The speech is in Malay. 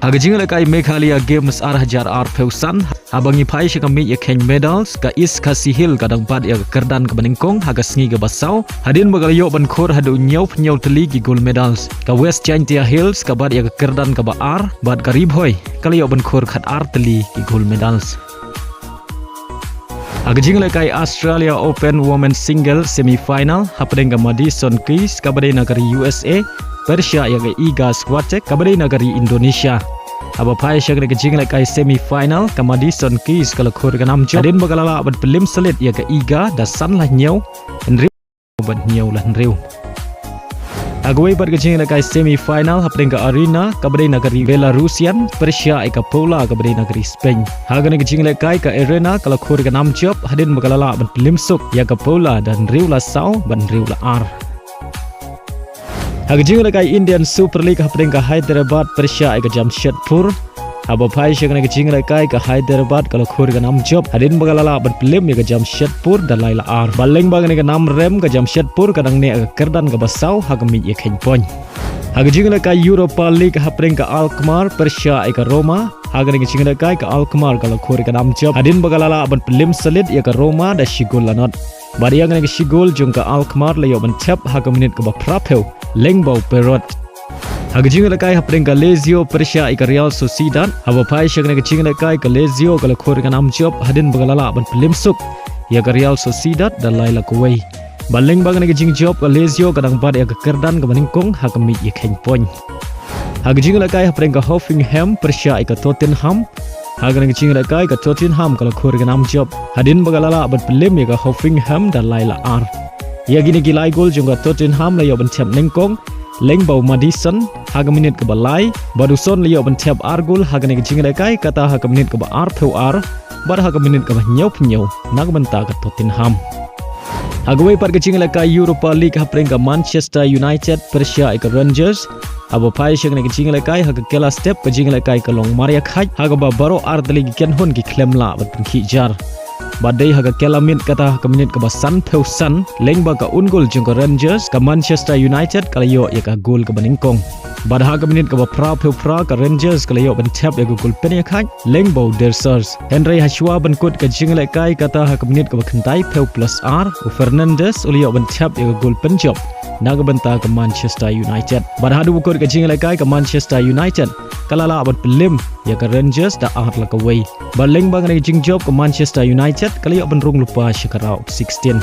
Haga jingle kai Meghalaya Games arah jar ar peusan abangi pai shaka mi ya ken medals ka is ka sihil kadang pad ya kerdan ka beningkong haga sngi ga basau hadin bagal yo ban khor hadu nyau teli gi gold medals ka West Chantia Hills ka bad ya kerdan ka ba ar bad ka ribhoy kala yo ban khor khat ar teli gi gold medals. Haga jingle kai Australia Open Women's Single Semi Final hapdeng ka Madison Keys ka badai nagari USA Persia ya ga Iga Swiatek ka badai nagari Indonesia. Aba pai shak ke jingle kai semi final ka Madison Keys kala khor ka nam adin bagalala abad pelim selit ya ka Iga da san lah nyau nriu bad nyau lah nriu. Agway bar ke jingle kai semi final hapdeng ka Arena ka badai nagari Belarusian Persia ka Paula ka badai nagari Spain. Haga ke jingle kai ka Arena kala khor ka nam job hadin bagalala abad pelim suk ya ka Paula dan nriu la sau ban nriu la ar. Haga jingle kai Indian Super League hapdeng ka Hyderabad Persia ka Jamshedpur. Aba pai shak ke jingle kai ka Hyderabad kala khor ka nam job hadin bagalala ban pelim ya ka Jamshedpur dan laila ar. Baleng bang ka nam rem ka Jamshedpur kadang ne ka kerdan ka basau haga mi ya ken poin. Haga jingle kai Europa League hapdeng ka Alkmaar Persia ka Roma. Haga ke jingle kai ka Alkmaar kala khor ka nam job hadin bagalala ban pelim selit ya ka Roma da shigol lanot. Bariang ke shigol jung ka Alkmaar la yo ban Thep haga minit ka ba prapeu lengbau perot. Haga jingle kai hapdeng ka Lazio Persia ka Real Sociedad. Aba pai shak ke jingle kai ka Lazio kala khor ka nam job hadin bagalala ban pelim suk ya ka Real Sociedad dan laila kuwai. Baleng bang ke jing job ka Lazio kadang bad ya ka kerdan ka maningkong haga mi ya ken poin. Haga jingle kai hapdeng ka Hoffenheim Persia ka Tottenham. Haga ke jingle kai ka Tottenham kala khor ka nam job hadin bagalala ban pelim ya ka Hoffenheim dan laila ar. Ya gini gilai gol jungga Tottenham la yo ban Thep ningkong lengbau Madison haga minit ke balai baduson la yo ban Thep argul haga ne jingle kai kata haga minit ke ba ar peu ar bar haga minit ke ba nyau nag banta ka Tottenham. Haga wei par ke jingle kai Europa League hapdeng ka Manchester United Persia ka Rangers. Aba pai shak ne jingle kai haga kela step ke jingle kai ka long Maria khai haga ba baro ar dali ki Kynhun ki klemla bat ki jar. Badai haga kelamin kata haga minit ke basan peusan lengba ka ungol jung ka Rangers ka Manchester United kala yo ya ka gol ka baningkong. Bad haga minit ke ba pra peu pra ka Rangers kala yo ban Thep ya ka gol pen ya khai lengbau Dersers. Henry Hashua ban kut ka jingle kai kata haga minit ke ba khantai peu plus r u Fernandes uli yo ban Thep ya ka gol Pynjop naga banta ka Manchester United. Bad hadu bukut ka jingle kai ka Manchester United kalala abad pelim ya ka Rangers da ar la ka wei. Baleng bang ne jing job ka Manchester United kali yo ban rung lupa syakarau 16.